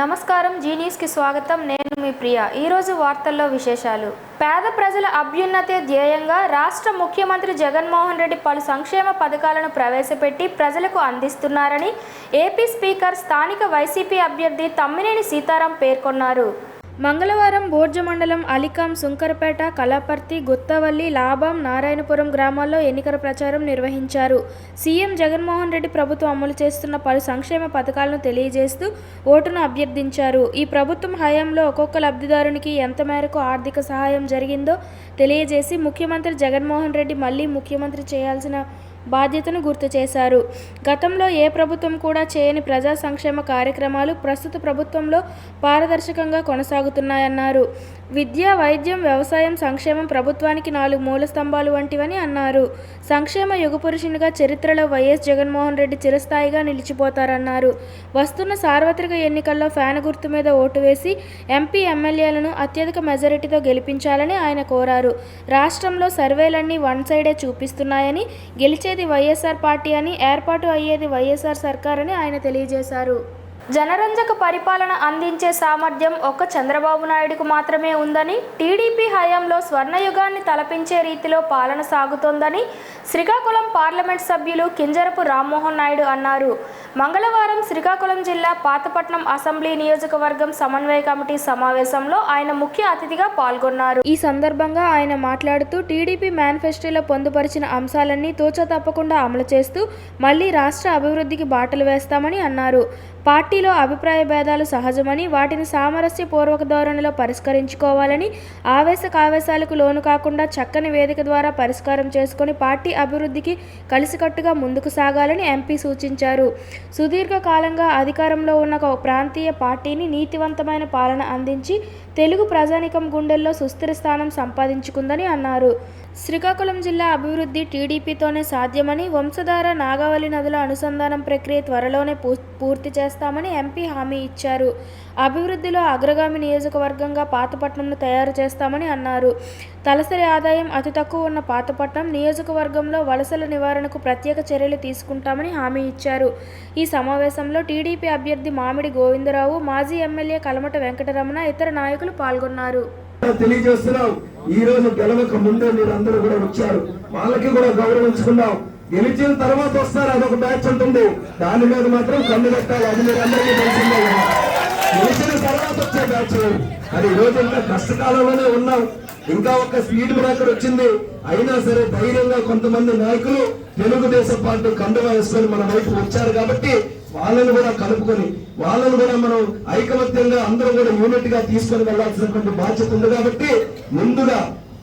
నమస్కారం, జీ న్యూస్కి స్వాగతం. నేను మీ ప్రియ. ఈరోజు వార్తల్లో విశేషాలు. పేద ప్రజల అభ్యున్నతే ధ్యేయంగా రాష్ట్ర ముఖ్యమంత్రి జగన్మోహన్ రెడ్డి పలు సంక్షేమ పథకాలను ప్రవేశపెట్టి ప్రజలకు అందిస్తున్నారని ఏపీ స్పీకర్ స్థానిక వైసీపీ అభ్యర్థి తమ్మినేని సీతారాం పేర్కొన్నారు. మంగళవారం బోర్జ మండలం అలికాం, సుంకరపేట, కలాపర్తి, గుత్తవల్లి, లాభం, నారాయణపురం గ్రామాల్లో ఎన్నికల ప్రచారం నిర్వహించారు. సీఎం జగన్మోహన్ రెడ్డి ప్రభుత్వం అమలు చేస్తున్న పలు సంక్షేమ పథకాలను తెలియజేస్తూ ఓటును అభ్యర్థించారు. ఈ ప్రభుత్వం హయాంలో ఒక్కొక్క లబ్ధిదారునికి ఎంత మేరకు ఆర్థిక సహాయం జరిగిందో తెలియజేసి ముఖ్యమంత్రి జగన్మోహన్ రెడ్డి మళ్లీ ముఖ్యమంత్రి చేయాల్సిన బాధ్యతను గుర్తు చేశారు. గతంలో ఏ ప్రభుత్వం కూడా చేయని ప్రజా సంక్షేమ కార్యక్రమాలు ప్రస్తుత ప్రభుత్వంలో పారదర్శకంగా కొనసాగుతున్నాయన్నారు. విద్య, వైద్యం, వ్యవసాయం, సంక్షేమం ప్రభుత్వానికి 4 మూల స్తంభాలు వంటివని అన్నారు. సంక్షేమ యుగపురుషునిగా చరిత్రలో వైఎస్ జగన్మోహన్ రెడ్డి చిరస్థాయిగా నిలిచిపోతారన్నారు. వస్తున్న సార్వత్రిక ఎన్నికల్లో ఫ్యాన్ గుర్తు మీద ఓటు వేసి ఎంపీ, ఎమ్మెల్యేలను అత్యధిక మెజారిటీతో గెలిపించాలని ఆయన కోరారు. రాష్ట్రంలో సర్వేలన్నీ వన్ సైడే చూపిస్తున్నాయని, గెలిచేది వైఎస్ఆర్ పార్టీ అని, ఏర్పాటు అయ్యేది వైఎస్ఆర్ సర్కార్ అని ఆయన తెలియజేశారు. జనరంజక పరిపాలన అందించే సామర్థ్యం ఒక్క చంద్రబాబు నాయుడుకు మాత్రమే ఉందని, టీడీపీ హయాంలో స్వర్ణయుగాన్ని తలపించే రీతిలో పాలన సాగుతోందని శ్రీకాకుళం పార్లమెంట్ సభ్యులు కింజరపు రామ్మోహన్ నాయుడు అన్నారు. మంగళవారం శ్రీకాకుళం జిల్లా పాతపట్నం అసెంబ్లీ నియోజకవర్గం సమన్వయ కమిటీ సమావేశంలో ఆయన ముఖ్య అతిథిగా పాల్గొన్నారు. ఈ సందర్భంగా ఆయన మాట్లాడుతూ టీడీపీ మేనిఫెస్టోలో పొందుపరిచిన అంశాలన్నీ తూచా తప్పకుండా అమలు చేస్తూ మళ్లీ రాష్ట్ర అభివృద్ధికి బాటలు వేస్తామని అన్నారు. పార్టీలో అభిప్రాయ భేదాలు సహజమని, వాటిని సామరస్యపూర్వక ధోరణిలో పరిష్కరించుకోవాలని, ఆవేశకావేశాలకు లోను కాకుండా చక్కని వేదిక ద్వారా పరిష్కారం చేసుకుని పార్టీ అభివృద్ధికి కలిసికట్టుగా ముందుకు సాగాలని ఎంపీ సూచించారు. సుదీర్ఘ కాలంగా అధికారంలో ఉన్న ఒక ప్రాంతీయ పార్టీని నీతివంతమైన పాలన అందించి తెలుగు ప్రజానీకం గుండెల్లో సుస్థిర స్థానం సంపాదించుకుందని అన్నారు. శ్రీకాకుళం జిల్లా అభివృద్ధి టీడీపీతోనే సాధ్యమని, వంశధార, నాగావళి నదుల అనుసంధానం ప్రక్రియ త్వరలోనే పూర్తి చేస్తామని ఎంపీ హామీ ఇచ్చారు. అభివృద్ధిలో అగ్రగామి నియోజకవర్గంగా పాతపట్నంను తయారు చేస్తామని అన్నారు. తలసరి ఆదాయం అతి తక్కువ ఉన్న పాతపట్నం నియోజకవర్గంలో వలసల నివారణకు ప్రత్యేక చర్యలు తీసుకుంటామని హామీ ఇచ్చారు. ఈ సమావేశంలో టీడీపీ అభ్యర్థి మామిడి గోవిందరావు, మాజీ ఎమ్మెల్యే కలమట వెంకటరమణ, ఇతర నాయకులు పాల్గొన్నారు. తెలియజేస్తున్నాం. ఈ రోజు గెలవక ముందే మీరందరూ కూడా వచ్చారు, వాళ్ళకి కూడా గౌరవించుకున్నాం. గెలిచిన తర్వాత వస్తారు, అదొక బ్యాచ్ ఉంటుంది, దాని మీద మాత్రం కన్ను పెట్టాలి. అది మీరు అందరికీ తెలిసిందే కదా. గెలిచిన తర్వాత వచ్చే బ్యాచ్ అది. ఈ రోజు ఇంకా కష్టకాలంలోనే ఉన్నాం. ఇంకా ఒక స్పీడ్ బ్రేకర్ వచ్చింది. అయినా సరే ధైర్యంగా కొంతమంది నాయకులు తెలుగుదేశం పార్టీ కండువా వేసుకొని మన వైపు వచ్చారు కాబట్టి వాళ్ళను కూడా కలుపుకొని, వాళ్ళను కూడా మనం ఐకమత్యంగా అందరూ కూడా యూనిట్ గా తీసుకొని వెళ్లాల్సినటువంటి బాధ్యత ఉంది. కాబట్టి ముందుగా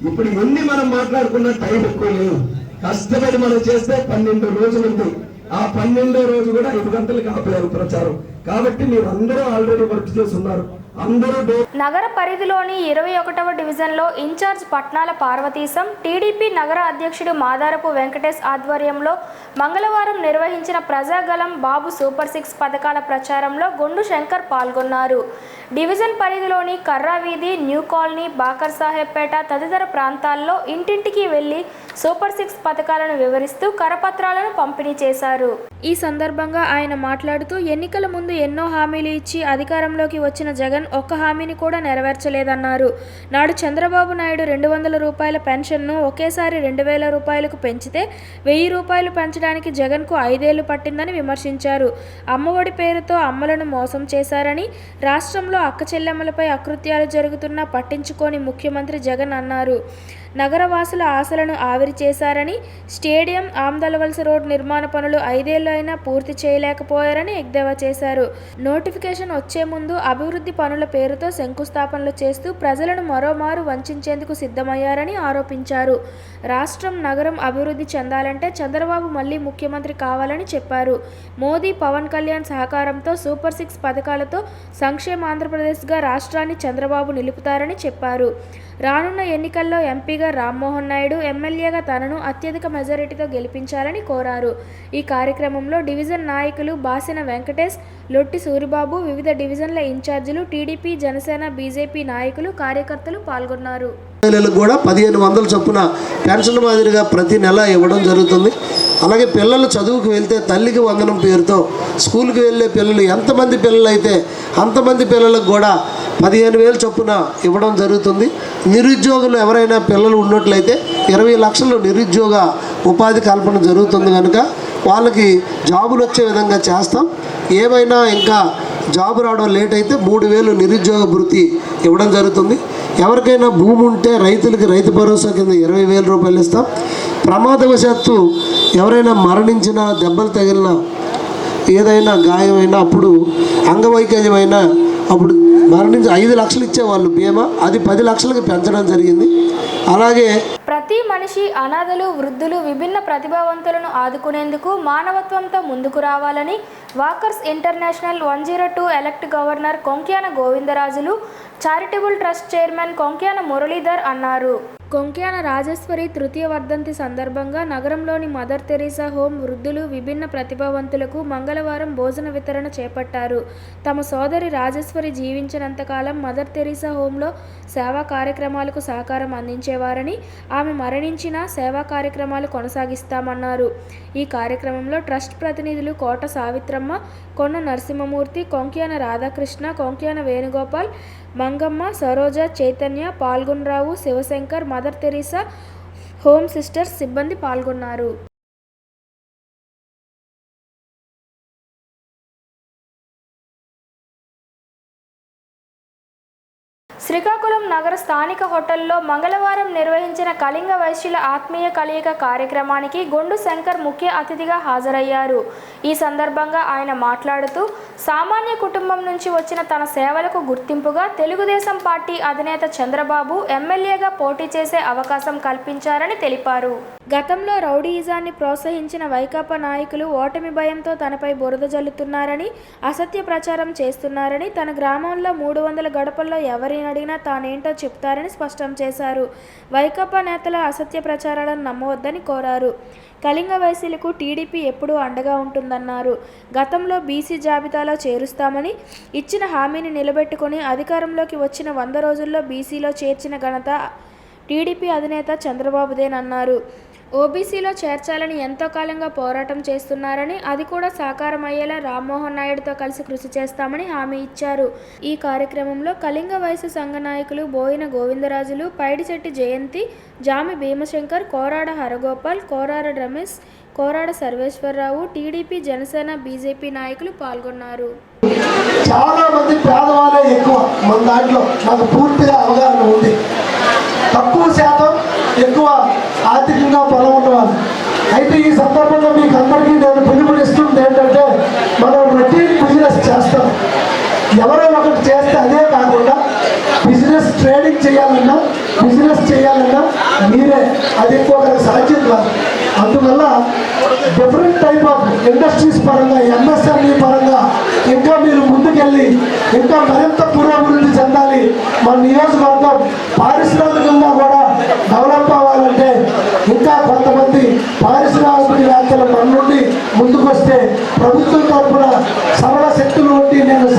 ఇప్పుడు ఎన్ని మనం మాట్లాడుకున్న టైం ఎక్కువ లేదు. కష్టపడి మనం చేస్తే 12 రోజులు ఉంది. ఆ 12వ రోజు కూడా 5 గంటలకు ఆపేయాలి ప్రచారం. కాబట్టి మీరు అందరూ ఆల్రెడీ వర్క్ చేస్తున్నారు. నగర పరిధిలోని 21వ డివిజన్లో ఇన్ఛార్జ్ పట్నాల పార్వతీశం, టీడీపీ నగర అధ్యక్షుడు మాదారపు వెంకటేష్ ఆధ్వర్యంలో మంగళవారం నిర్వహించిన ప్రజాగళం బాబు సూపర్ 6 పథకాల ప్రచారంలో గొండు శంకర్ పాల్గొన్నారు. డివిజన్ పరిధిలోని కర్రా వీధి, న్యూ కాలనీ, బాకర్ సాహెబ్పేట తదితర ప్రాంతాల్లో ఇంటింటికి వెళ్లి సూపర్ 6 పథకాలను వివరిస్తూ కరపత్రాలను పంపిణీ చేశారు. ఈ సందర్భంగా ఆయన మాట్లాడుతూ ఎన్నికల ముందు ఎన్నో హామీలు ఇచ్చి అధికారంలోకి వచ్చిన జగన్ ఒక్క హామీని కూడా నెరవేర్చలేదన్నారు. నాడు చంద్రబాబు నాయుడు 200 రూపాయల పెన్షన్ను ఒకేసారి 2000 రూపాయలకు పెంచితే 1000 రూపాయలు పెంచడానికి జగన్కు 5 ఏళ్లు పట్టిందని విమర్శించారు. అమ్మఒడి పేరుతో అమ్మలను మోసం చేశారని, రాష్ట్రంలో అక్క చెల్లెమ్మలపై అకృత్యాలు జరుగుతున్నా పట్టించుకోని ముఖ్యమంత్రి జగన్ అన్నారు. నగరవాసుల ఆశలను ఆవిరి చేశారని, స్టేడియం, ఆమ్దలవలస రోడ్ నిర్మాణ పనులు 5 ఏళ్లు అయినా పూర్తి చేయలేకపోయారని ఎద్దేవా చేశారు. నోటిఫికేషన్ వచ్చే ముందు అభివృద్ధి పనుల పేరుతో శంకుస్థాపనలు చేస్తూ ప్రజలను మరోమారు వంచేందుకు సిద్ధమయ్యారని ఆరోపించారు. రాష్ట్రం, నగరం అభివృద్ధి చెందాలంటే చంద్రబాబు మళ్లీ ముఖ్యమంత్రి కావాలని చెప్పారు. మోదీ, పవన్ కళ్యాణ్ సహకారంతో సూపర్ 6 పథకాలతో సంక్షేమ ఆంధ్రప్రదేశ్గా రాష్ట్రాన్ని చంద్రబాబు నిలుపుతారని చెప్పారు. రానున్న ఎన్నికల్లో ఎంపీగా రామ్మోహన్ నాయుడు, ఎమ్మెల్యేగా తనను అత్యధిక మెజారిటీతో గెలిపించాలని కోరారు. ఈ కార్యక్రమంలో డివిజన్ నాయకులు బాసిన వెంకటేష్, లొట్టి సూరిబాబు, వివిధ డివిజన్ల ఇన్ఛార్జీలు, టీడీపీ, జనసేన, బీజేపీ నాయకులు, కార్యకర్తలు పాల్గొన్నారు. మహిళలకు కూడా 1500 చొప్పున పెన్షన్ మాదిరిగా ప్రతి నెల ఇవ్వడం జరుగుతుంది. అలాగే పిల్లలు చదువుకు వెళ్తే తల్లికి వందనం పేరుతో స్కూల్కి వెళ్ళే పిల్లలు ఎంతమంది పిల్లలు అయితే అంతమంది పిల్లలకు కూడా 15,000 చొప్పున ఇవ్వడం జరుగుతుంది. నిరుద్యోగులు ఎవరైనా పిల్లలు ఉన్నట్లయితే 20 లక్షలు నిరుద్యోగ ఉపాధి కల్పన జరుగుతుంది కనుక వాళ్ళకి జాబులు వచ్చే విధంగా చేస్తాం. ఏమైనా ఇంకా జాబు రావడం లేట్ అయితే 3,000 నిరుద్యోగ భృతి ఇవ్వడం జరుగుతుంది. ఎవరికైనా భూమి ఉంటే రైతులకి రైతు భరోసా కింద 20,000 రూపాయలు ఇస్తాం. ప్రమాదవశాత్తు ఎవరైనా మరణించినా, దెబ్బలు తగిలినా, ఏదైనా గాయమైనా, అప్పుడు అంగవైకల్యమైనా అప్పుడు మరణించి 5 లక్షలు ఇచ్చేవాళ్ళు బీమా, అది 10 లక్షలకు పెంచడం జరిగింది. అలాగే ప్రతి మనిషి, అనాథలు, వృద్ధులు, విభిన్న ప్రతిభావంతులను ఆదుకునేందుకు మానవత్వంతో ముందుకు రావాలని walkers international 102 elect governor Konkyana Govindarajulu, charitable trust chairman Konkyana Muralidhar అన్నారు. కొంక్యాన రాజేశ్వరి తృతీయ వర్ధంతి సందర్భంగా నగరంలోని మదర్ తెరీసా హోం వృద్ధులు, విభిన్న ప్రతిభావంతులకు మంగళవారం భోజన వితరణ చేపట్టారు. తమ సోదరి రాజేశ్వరి జీవించినంతకాలం మదర్ తెరీసా హోంలో సేవా కార్యక్రమాలకు సహకారం అందించేవారని, ఆమె మరణించినా సేవా కార్యక్రమాలు కొనసాగిస్తామన్నారు. ఈ కార్యక్రమంలో ట్రస్ట్ ప్రతినిధులు కోట సావిత్రమ్మ, కొన్న నరసింహమూర్తి, కొంక్యాన రాధాకృష్ణ, కొంక్యాన వేణుగోపాల్, మంగమ్మ, సరోజ, చైతన్య, పాల్గొనరావు, Sivashankar, mother Teresa home sisters సిబ్బంది పాల్గొన్నారు. శ్రీకాకుళం నగర స్థానిక హోటల్లో మంగళవారం నిర్వహించిన కళింగ వైశ్యుల ఆత్మీయ కలయిక కార్యక్రమానికి గొండు శంకర్ ముఖ్య అతిథిగా హాజరయ్యారు. ఈ సందర్భంగా ఆయన మాట్లాడుతూ, సామాన్య కుటుంబం నుంచి వచ్చిన తన సేవలకు గుర్తింపుగా తెలుగుదేశం పార్టీ అధినేత చంద్రబాబు ఎమ్మెల్యేగా పోటీ చేసే అవకాశం కల్పించారని తెలిపారు. గతంలో రౌడీయిజాన్ని ప్రోత్సహించిన వైకాపా నాయకులు ఓటమి భయంతో తనపై బురద జల్లుతున్నారని, అసత్య ప్రచారం చేస్తున్నారని, తన గ్రామంలో 300 గడపల్లో ఎవరిని అడిగినా తానేంటో చెప్తారని స్పష్టం చేశారు. వైకాపా నేతల అసత్య ప్రచారాలను నమ్మవద్దని కోరారు. కళింగ వైశ్యులకు టీడీపీ ఎప్పుడూ అండగా ఉంటుందన్నారు. గతంలో బీసీ జాబితాలో చేరుస్తామని ఇచ్చిన హామీని నిలబెట్టుకుని అధికారంలోకి వచ్చిన 100 రోజుల్లో బీసీలో చేర్చిన ఘనత టీడీపీ అధినేత చంద్రబాబుదేనన్నారు. ఓబీసీలో చేర్చాలని ఎంతో కాలంగా పోరాటం చేస్తున్నారని, అది కూడా సాకారమయ్యేలా రామ్మోహన్ నాయుడుతో కలిసి కృషి చేస్తామని హామీ ఇచ్చారు. ఈ కార్యక్రమంలో కళింగ వైశ్య సంఘ నాయకులు బోయిన గోవిందరాజులు, పైడిశెట్టి జయంతి, జామి భీమశంకర్, కోరాడ హరగోపాల్, కోరాడ రమేష్, కోరాడ సర్వేశ్వరరావు, టీడీపీ, జనసేన, బీజేపీ నాయకులు పాల్గొన్నారు. చాలా మంది పేదవాళ్ళే ఎక్కువ మన దాంట్లో, నాకు పూర్తిగా అవగాహన ఉంది. తక్కువ శాతం ఎక్కువ ఆర్థికంగా బలం ఉన్నవాళ్ళు. అయితే ఈ సందర్భంలో మీకు అందరికీ నేను పిలుపునిస్తుంది ఏంటంటే, మనం రొటీన్ బిజినెస్ చేస్తాం. ఎవరో ఒకటి చేస్తే అదే కాకుండా బిజినెస్ ట్రేడింగ్ చేయాలన్నా, బిజినెస్ చేయాలన్నా మీరే, అది ఇంకొకరికి సాధ్యం కాదు. అందువల్ల డిఫరెంట్ టైప్ ఆఫ్ ఇండస్ట్రీస్ పరంగా, ఎంఎస్ఎంఈ పరంగా ఇంకా మీరు ముందుకెళ్ళి ఇంకా మరింత పురోభివృద్ధి చెందాలి. మన నియోజకవర్గం పారిశ్రామికంగా కూడా డెవలప్ అవ్వాలంటే ఇంకా కొంతమంది పారిశ్రామికవేత్తలు మన నుండి ముందుకొస్తే ప్రభుత్వం తరఫున సరళ శక్తులు ఉండి నేను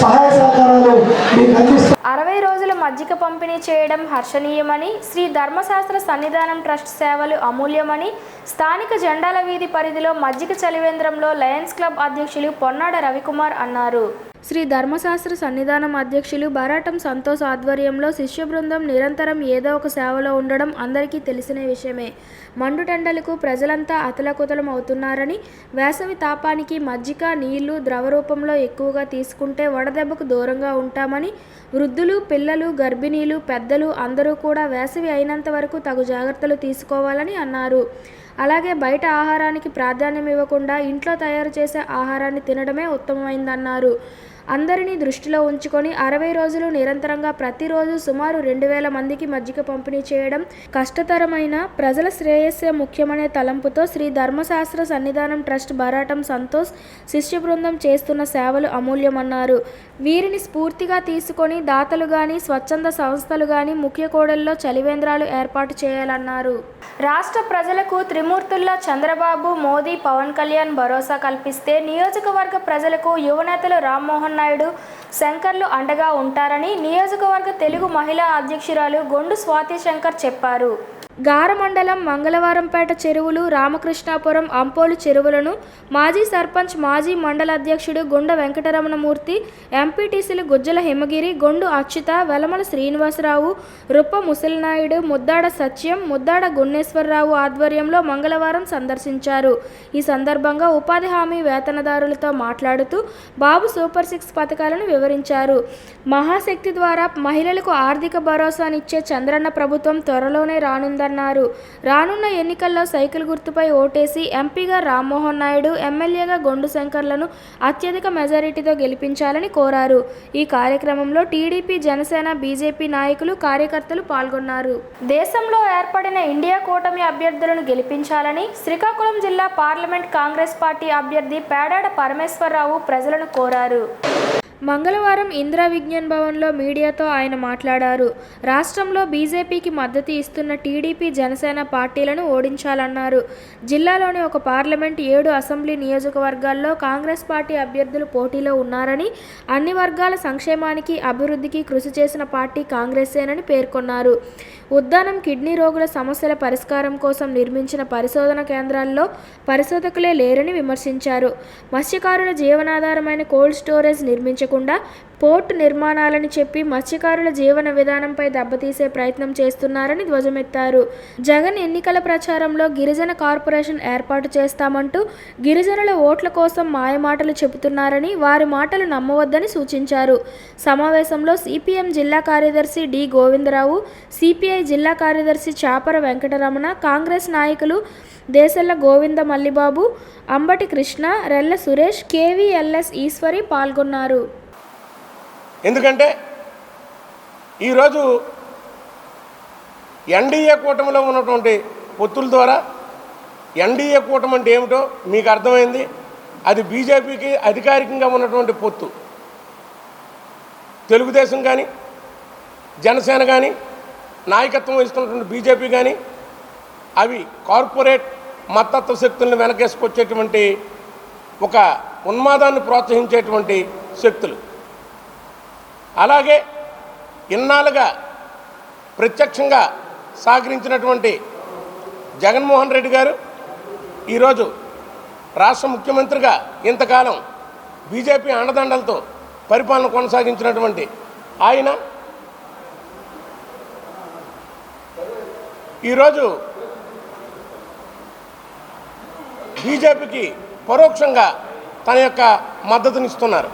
సహాయ సహకారాలు మీకు అందిస్తాను. 60 రోజుల మజ్జిగ పంపిణీ చేయడం హర్షణీయమని, శ్రీ ధర్మశాస్త్ర సన్నిధానం ట్రస్ట్ సేవలు అమూల్యమని, స్థానిక జెండాల వీధి పరిధిలో మజ్జిగ చలివేంద్రంలో లయన్స్ క్లబ్ అధ్యక్షులు పొన్నాడ రవికుమార్ అన్నారు. శ్రీ ధర్మశాస్త్ర సన్నిధానం అధ్యక్షులు బరాటం సంతోష్ ఆధ్వర్యంలో శిష్య బృందం నిరంతరం ఏదో ఒక సేవలో ఉండడం అందరికీ తెలిసిన విషయమే. మండుటెండలకు ప్రజలంతా అతలకుతలం అవుతున్నారని, వేసవి తాపానికి మజ్జిగ, నీళ్లు ద్రవ రూపంలో ఎక్కువగా తీసుకుంటే వడదెబ్బకు దూరంగా ఉంటామని, వృద్ధులు, పిల్లలు, గర్భిణీలు, పెద్దలు అందరూ కూడా వేసవి అయినంత వరకు తగు జాగ్రత్తలు తీసుకోవాలని అన్నారు. అలాగే బయట ఆహారానికి ప్రాధాన్యం ఇవ్వకుండా ఇంట్లో తయారు చేసే ఆహారాన్ని తినడమే ఉత్తమమైందన్నారు. అందరినీ దృష్టిలో ఉంచుకొని 60 రోజులు నిరంతరంగా ప్రతిరోజు సుమారు 2,000 మందికి మజ్జిగ పంపిణీ చేయడం కష్టతరమైన, ప్రజల శ్రేయస్సే ముఖ్యమనే తలంపుతో శ్రీ ధర్మశాస్త్ర సన్నిధానం ట్రస్ట్ బరాటం సంతోష్ శిష్య బృందం చేస్తున్న సేవలు అమూల్యమన్నారు. వీరిని స్ఫూర్తిగా తీసుకొని దాతలు గాని, స్వచ్ఛంద సంస్థలు గాని ముఖ్య కోడల్లో చలివేంద్రాలు ఏర్పాటు చేయాలన్నారు. రాష్ట్ర ప్రజలకు త్రిమూర్తుల్లా చంద్రబాబు, మోదీ, పవన్ కళ్యాణ్ భరోసా కల్పిస్తే నియోజకవర్గ ప్రజలకు యువనేతలు రామ్మోహన్ జగన్మోహన్ నాయుడు శంకర్లు అండగా ఉంటారని నియోజకవర్గ తెలుగు మహిళా అధ్యక్షురాలు గొండు స్వాతి శంకర్ చెప్పారు. గార మండలం మంగళవారంపేట చెరువులు, రామకృష్ణాపురం, అంపోలు చెరువులను మాజీ సర్పంచ్, మాజీ మండల అధ్యక్షుడు గుండ వెంకటరమణమూర్తి, ఎంపీటీసీలు గుజ్జల హిమగిరి, గొండు అచ్యుత, వెలమల శ్రీనివాసరావు, రుప్ప ముసలినాయుడు, ముద్దాడ సత్యం, ముద్దాడ గున్నేశ్వరరావు ఆధ్వర్యంలో మంగళవారం సందర్శించారు. ఈ సందర్భంగా ఉపాధి హామీ వేతనదారులతో మాట్లాడుతూ బాబు సూపర్ 6 పథకాలను వివరించారు. మహాశక్తి ద్వారా మహిళలకు ఆర్థిక భరోసానిచ్చే చంద్రన్న ప్రభుత్వం త్వరలోనే రానుందన్నారు. రానున్న ఎన్నికల్లో సైకిల్ గుర్తుపై ఓటేసి ఎంపీగా రామ్మోహన్ నాయుడు, ఎమ్మెల్యేగా గొండు శంకర్లను అత్యధిక మెజారిటీతో గెలిపించాలని కోరారు. ఈ కార్యక్రమంలో టీడీపీ, జనసేన, బీజేపీ నాయకులు, కార్యకర్తలు పాల్గొన్నారు. దేశంలో ఏర్పడిన ఇండియా కూటమి అభ్యర్థులను గెలిపించాలని శ్రీకాకుళం జిల్లా పార్లమెంట్ కాంగ్రెస్ పార్టీ అభ్యర్థి పేడాడ పరమేశ్వరరావు ప్రజలను కోరారు. మంగళవారం ఇందిరా విజ్ఞాన్ భవన్లో మీడియాతో ఆయన మాట్లాడారు. రాష్ట్రంలో బీజేపీకి మద్దతు ఇస్తున్న టీడీపీ, జనసేన పార్టీలను ఓడించాలన్నారు. జిల్లాలోని ఒక పార్లమెంట్, 7 అసెంబ్లీ నియోజకవర్గాల్లో కాంగ్రెస్ పార్టీ అభ్యర్థులు పోటీలో ఉన్నారని, అన్ని వర్గాల సంక్షేమానికి, అభివృద్ధికి కృషి చేసిన పార్టీ కాంగ్రెసేనని పేర్కొన్నారు. ఉద్దానం కిడ్నీ రోగుల సమస్యల పరిష్కారం కోసం నిర్మించిన పరిశోధన కేంద్రాల్లో పరిశోధకులే లేరని విమర్శించారు. మత్స్యకారుల జీవనాధారమైన కోల్డ్ స్టోరేజ్ నిర్మించకుండా పోర్టు నిర్మాణాలని చెప్పి మత్స్యకారుల జీవన విధానంపై దెబ్బతీసే ప్రయత్నం చేస్తున్నారని ధ్వజమెత్తారు. జగన్ ఎన్నికల ప్రచారంలో గిరిజన కార్పొరేషన్ ఏర్పాటు చేస్తామంటూ గిరిజనుల ఓట్ల కోసం మాయమాటలు చెబుతున్నారని, వారి మాటలు నమ్మవద్దని సూచించారు. సమావేశంలో సిపిఎం జిల్లా కార్యదర్శి డి గోవిందరావు, సిపిఐ జిల్లా కార్యదర్శి చాపర వెంకటరమణ, కాంగ్రెస్ నాయకులు దేశల్ల గోవింద మల్లిబాబు, అంబటి కృష్ణ, రెల్ల సురేష్, కేవీఎల్ఎస్ ఈశ్వరి పాల్గొన్నారు. ఎందుకంటే ఈరోజు ఎన్డీఏ కూటమిలో ఉన్నటువంటి పొత్తుల ద్వారా ఎన్డీఏ కూటమి అంటే ఏమిటో మీకు అర్థమైంది. అది బీజేపీకి అధికారికంగా ఉన్నటువంటి పొత్తు. తెలుగుదేశం కానీ, జనసేన కానీ, నాయకత్వం వహిస్తున్నటువంటి బీజేపీ కానీ అవి కార్పొరేట్ మతత్వ శక్తులను వెనకేసుకొచ్చేటువంటి ఒక ఉన్మాదాన్ని ప్రోత్సహించేటువంటి శక్తులు. అలాగే ఇన్నాళ్ళుగా ప్రత్యక్షంగా సహకరించినటువంటి జగన్మోహన్ రెడ్డి గారు ఈరోజు రాష్ట్ర ముఖ్యమంత్రిగా ఇంతకాలం బీజేపీ అండదండలతో పరిపాలన కొనసాగించినటువంటి ఆయన ఈరోజు బీజేపీకి పరోక్షంగా తన యొక్క మద్దతునిస్తున్నారు.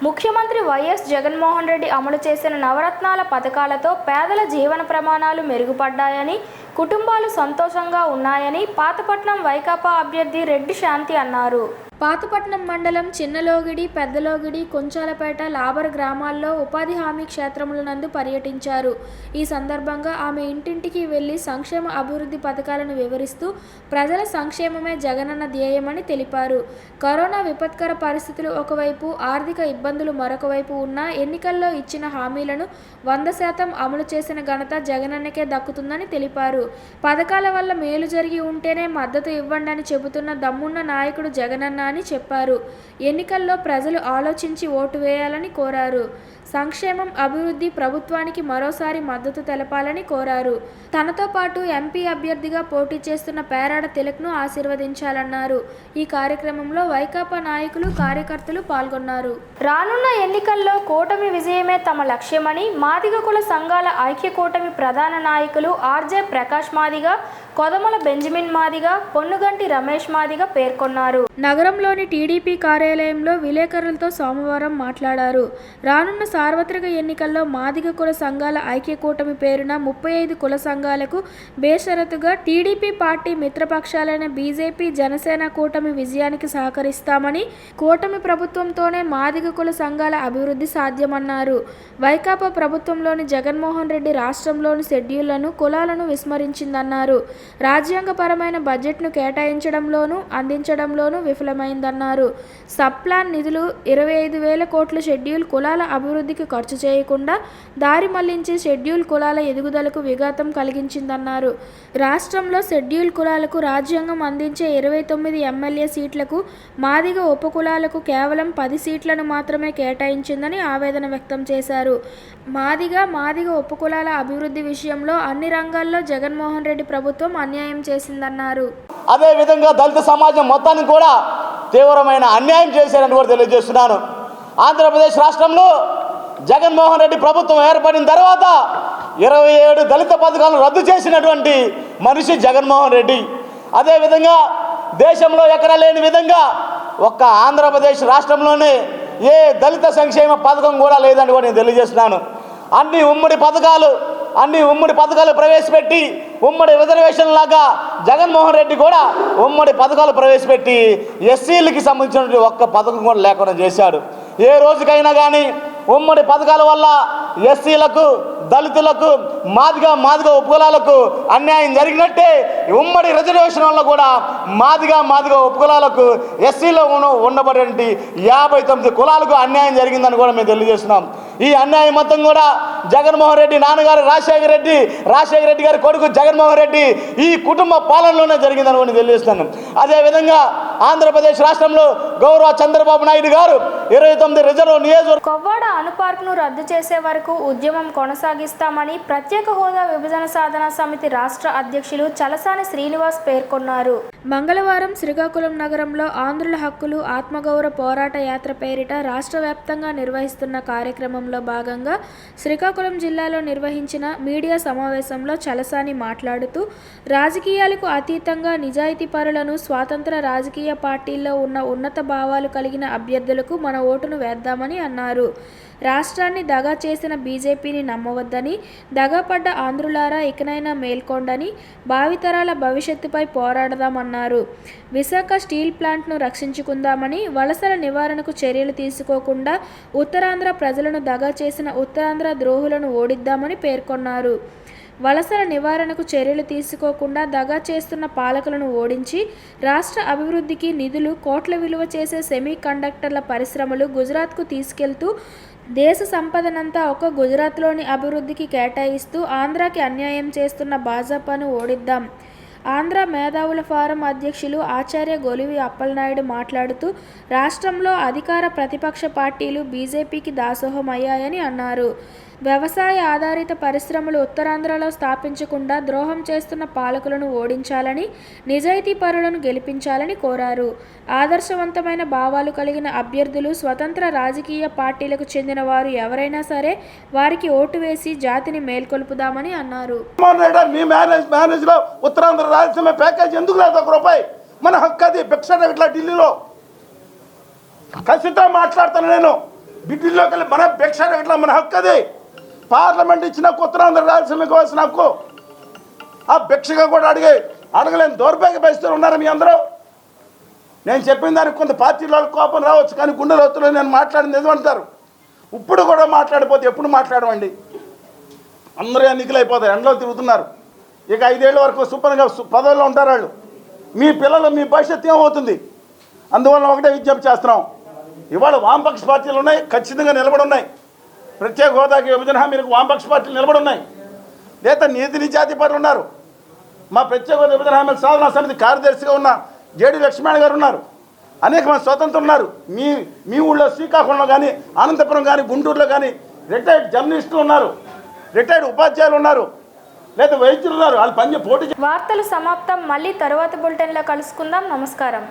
ముఖ్యమంత్రి వైఎస్ జగన్మోహన్ రెడ్డి అమలు చేసిన నవరత్నాల పథకాలతో పేదల జీవన ప్రమాణాలు మెరుగుపడ్డాయని, కుటుంబాలు సంతోషంగా ఉన్నాయని పాతపట్నం వైకాపా అభ్యర్థి రెడ్డి శాంతి అన్నారు. పాతపట్నం మండలం చిన్నలోగిడి, పెద్దలోగిడి, కొంచాలపేట, లాబర్ గ్రామాల్లో ఉపాధి హామీ క్షేత్రముల నందు పర్యటించారు. ఈ సందర్భంగా ఆమె ఇంటింటికి వెళ్లి సంక్షేమ అభివృద్ధి పథకాలను వివరిస్తూ ప్రజల సంక్షేమమే జగనన్న ధ్యేయమని తెలిపారు. కరోనా విపత్కర పరిస్థితులు ఒకవైపు, ఆర్థిక ఇబ్బందులు మరొక వైపు ఉన్నా ఎన్నికల్లో ఇచ్చిన హామీలను 100% అమలు చేసిన ఘనత జగనన్నకే దక్కుతుందని తెలిపారు. పథకాల వల్ల మేలు జరిగి ఉంటేనే మద్దతు ఇవ్వండి అని చెబుతున్న దమ్మున్న నాయకుడు జగనన్న అని చెప్పారు. ఎన్నికల్లో ప్రజలు ఆలోచించి ఓటు వేయాలని కోరారు. సంక్షేమం, అభివృద్ధి ప్రభుత్వానికి మరోసారి మద్దతు తెలపాలని కోరారు. తనతో పాటు ఎంపీ అభ్యర్థిగా పోటీ చేస్తున్న పేరాడ తిలక్ను ఆశీర్వదించాలన్నారు. ఈ కార్యక్రమంలో వైకాపా నాయకులు, కార్యకర్తలు పాల్గొన్నారు. రానున్న ఎన్నికల్లో కూటమి విజయమే తమ లక్ష్యమని మాదిగ కుల సంఘాల ఐక్య కూటమి ప్రధాన నాయకులు ఆర్జే ప్రకాష్ మాదిగ, కొదమల బెంజమిన్ మాదిగ, పొన్నుగంటి రమేష్ మాదిగ పేర్కొన్నారు. నగరంలోని టీడీపీ కార్యాలయంలో విలేకరులతో సోమవారం మాట్లాడారు. రానున్న సార్వత్రిక ఎన్నికల్లో మాదిగ కుల సంఘాల ఐక్య కూటమి పేరున 35 కుల సంఘాలకు బేషరతుగా టీడీపీ పార్టీ మిత్రపక్షాలైన బీజేపీ, జనసేన కూటమి విజయానికి సహకరిస్తామని, కూటమి ప్రభుత్వంతోనే మాదిగ కుల సంఘాల అభివృద్ధి సాధ్యమన్నారు. వైకాపా ప్రభుత్వంలోని జగన్మోహన్ రెడ్డి రాష్ట్రంలోని షెడ్యూళ్లను, కులాలను విస్మరించిందన్నారు. రాజ్యాంగపరమైన బడ్జెట్ను కేటాయించడంలోనూ, అందించడంలోనూ విఫలమైంది. విఫలమైందన్నారు. సబ్ ప్లాన్ నిధులు 25,000 కోట్లు షెడ్యూల్ కులాల అభివృద్ధికి ఖర్చు చేయకుండా దారి మళ్లించి షెడ్యూల్ కులాల ఎదుగుదలకు విఘాతం కలిగించిందన్నారు. రాష్ట్రంలో షెడ్యూల్ కులాలకు రాజ్యాంగం అందించే 29 ఎమ్మెల్యే సీట్లకు మాదిగ ఉపకులాలకు కేవలం 10 సీట్లను మాత్రమే కేటాయించిందని ఆవేదన వ్యక్తం చేశారు. మాదిగ ఉపకులాల అభివృద్ధి విషయంలో అన్ని రంగాల్లో జగన్మోహన్ రెడ్డి ప్రభుత్వం అన్యాయం చేసిందన్నారు. అదేవిధంగా దళిత సమాజం మొత్తానికి కూడా తీవ్రమైన అన్యాయం చేశారని కూడా తెలియజేస్తున్నాను. ఆంధ్రప్రదేశ్ రాష్ట్రంలో జగన్మోహన్ రెడ్డి ప్రభుత్వం ఏర్పడిన తర్వాత 27 దళిత పథకాలను రద్దు చేసినటువంటి మనిషి జగన్మోహన్ రెడ్డి. అదేవిధంగా దేశంలో ఎక్కడా లేని విధంగా ఒక్క ఆంధ్రప్రదేశ్ రాష్ట్రంలోనే ఏ దళిత సంక్షేమ పథకం కూడా లేదని కూడా నేను తెలియజేస్తున్నాను. అన్ని ఉమ్మడి పథకాలు ప్రవేశపెట్టి ఉమ్మడి రిజర్వేషన్ లాగా జగన్మోహన్ రెడ్డి కూడా ఉమ్మడి పథకాలు ప్రవేశపెట్టి ఎస్సీలకి సంబంధించినటువంటి ఒక్క పథకం కూడా లేకుండా చేశాడు. ఏ రోజుకైనా కానీ ఉమ్మడి పథకాల వల్ల ఎస్సీలకు, దళితులకు, మాదిగ ఉపకులాలకు అన్యాయం జరిగినట్టే ఉమ్మడి రిజర్వేషన్ వల్ల కూడా మాదిగ ఉపకులాలకు ఎస్సీలో ఉండబడేటువంటి 59 కులాలకు అన్యాయం జరిగిందని కూడా మేము తెలియజేస్తున్నాం. ఈ అన్యాయం మొత్తం కూడా జగన్మోహన్ రెడ్డి నాన్నగారు రాజశేఖర రెడ్డి గారి కొడుకు జగన్మోహన్ రెడ్డి ఈ కుటుంబ పాలనలోనే జరిగిందని కూడా తెలియజేస్తున్నాను. అదేవిధంగా ఆంధ్రప్రదేశ్ రాష్ట్రంలో గౌరవ చంద్రబాబు నాయుడు గారు 29 రిజర్వ్ నియోజకవర్గ కొవ్వాడ అణుపార్క్ను రద్దు చేసే వరకు ఉద్యమం కొనసాగిస్తామని ప్రత్యేక హోదా విభజన సాధన సమితి రాష్ట్ర అధ్యక్షులు చలసాని శ్రీనివాస్ పేర్కొన్నారు. మంగళవారం శ్రీకాకుళం నగరంలో ఆంధ్రుల హక్కులు ఆత్మగౌరవ పోరాట యాత్ర పేరిట రాష్ట్ర వ్యాప్తంగా నిర్వహిస్తున్న కార్యక్రమంలో భాగంగా శ్రీకాకుళం జిల్లాలో నిర్వహించిన మీడియా సమావేశంలో చలసాని మాట్లాడుతూ రాజకీయాలకు అతీతంగా నిజాయితీ పరులను, స్వాతంత్ర రాజకీయ పార్టీల్లో ఉన్న ఉన్నత భావాలు కలిగిన అభ్యర్థులకు మన ఓటును వేద్దామని అన్నారు. రాష్ట్రాన్ని దగా చేసిన బీజేపీని నమ్మవద్దని, దగాపడ్డ ఆంధ్రులారా ఇకనైనా మేల్కొండని, భావితరాల భవిష్యత్తుపై పోరాడదామన్నారు. విశాఖ స్టీల్ ప్లాంట్ను రక్షించుకుందామని, వలసల నివారణకు చర్యలు తీసుకోకుండా ఉత్తరాంధ్ర ప్రజలను దగా చేసిన ఉత్తరాంధ్ర ద్రోహులను ఓడిద్దామని పేర్కొన్నారు. వలసల నివారణకు చర్యలు తీసుకోకుండా దగా చేస్తున్న పాలకులను ఓడించి రాష్ట్ర అభివృద్ధికి నిధులు కోట్ల విలువ చేసే సెమీ కండక్టర్ల పరిశ్రమలు గుజరాత్కు తీసుకెళ్తూ దేశ సంపదనంతా ఒక్క గుజరాత్లోని అభివృద్ధికి కేటాయిస్తూ ఆంధ్రాకి అన్యాయం చేస్తున్న భాజపాను ఓడిద్దాం. ఆంధ్ర మేధావుల ఫారం అధ్యక్షులు ఆచార్య గొలివి అప్పలనాయుడు మాట్లాడుతూ రాష్ట్రంలో అధికార ప్రతిపక్ష పార్టీలు బీజేపీకి దాసోహం అయ్యాయని అన్నారు. వ్యవసాయ ఆధారిత పరిశ్రమలు ఉత్తరాంధ్రలో స్థాపించకుండా ద్రోహం చేస్తున్న పాలకులను ఓడించాలని, నిజాయితీ పరులను గెలిపించాలని కోరారు. ఆదర్శవంతమైన భావాలు కలిగిన అభ్యర్థులు, స్వతంత్ర రాజకీయ పార్టీలకు చెందిన వారు ఎవరైనా సరే వారికి ఓటు వేసి జాతిని మేల్కొల్పుదామని అన్నారు. మీ మేనేజ్లో ఉత్తరాంధ్ర రాయలసీమ ప్యాకేజ్ ఎందుకు లేదు? ₹1 మన హక్కు అది. భిక్ష ఇట్లా ఢిల్లీలో ఖచ్చితంగా మాట్లాడతాను నేను. ఢిల్లీలోకి వెళ్ళి మన భిక్ష ఇట్లా మన హక్కు అది. పార్లమెంట్ ఇచ్చిన ఉత్తరాంధ్ర రాయలసీమకు కావాల్సిన హక్కు ఆ భిక్షగా కూడా అడగలేని దౌర్భాగ్య పరిస్థితులు ఉన్నారు మీ అందరూ. నేను చెప్పిన దానికి కొంత పార్టీలో కోపం రావచ్చు, కానీ గుండె లోతులో నేను మాట్లాడింది నిజమంటారు. ఇప్పుడు కూడా మాట్లాడిపోతే ఎప్పుడు మాట్లాడమండి. అందరూ ఎన్నికలైపోతాయి, ఎండలో తిరుగుతున్నారు. ఇక 5 ఏళ్ళ వరకు సూపర్గా పదవుల్లో ఉంటారు వాళ్ళు. మీ పిల్లలు, మీ భవిష్యత్తు ఏమవుతుంది? అందువల్ల ఒకటే విజ్ఞప్తి చేస్తున్నాం. ఇవాళ వామపక్ష పార్టీలు ఉన్నాయి, ఖచ్చితంగా నిలబడి ఉన్నాయి. ప్రత్యేక హోదాకి విభజన హామీలకు వామపక్ష పార్టీలు నిలబడి ఉన్నాయి. లేదా నీతి నిజాతి పరులు ఉన్నారు. మా ప్రత్యేక హోదా విభజన హామీల సాధనా సమితి కార్యదర్శిగా ఉన్న జేడి లక్ష్మణ్ గారు ఉన్నారు. అనేక మంది స్వతంత్రులు ఉన్నారు. మీ ఊళ్ళో శ్రీకాకుళంలో కానీ, అనంతపురం కానీ, గుంటూరులో కానీ రిటైర్డ్ జర్నలిస్టులు ఉన్నారు, రిటైర్డ్ ఉపాధ్యాయులు ఉన్నారు, లేదా వైద్యులు ఉన్నారు. వాళ్ళు పోటీ. వార్తలు సమాప్తం. మళ్ళీ తరువాత బులెటిన్లో కలుసుకుందాం. నమస్కారం.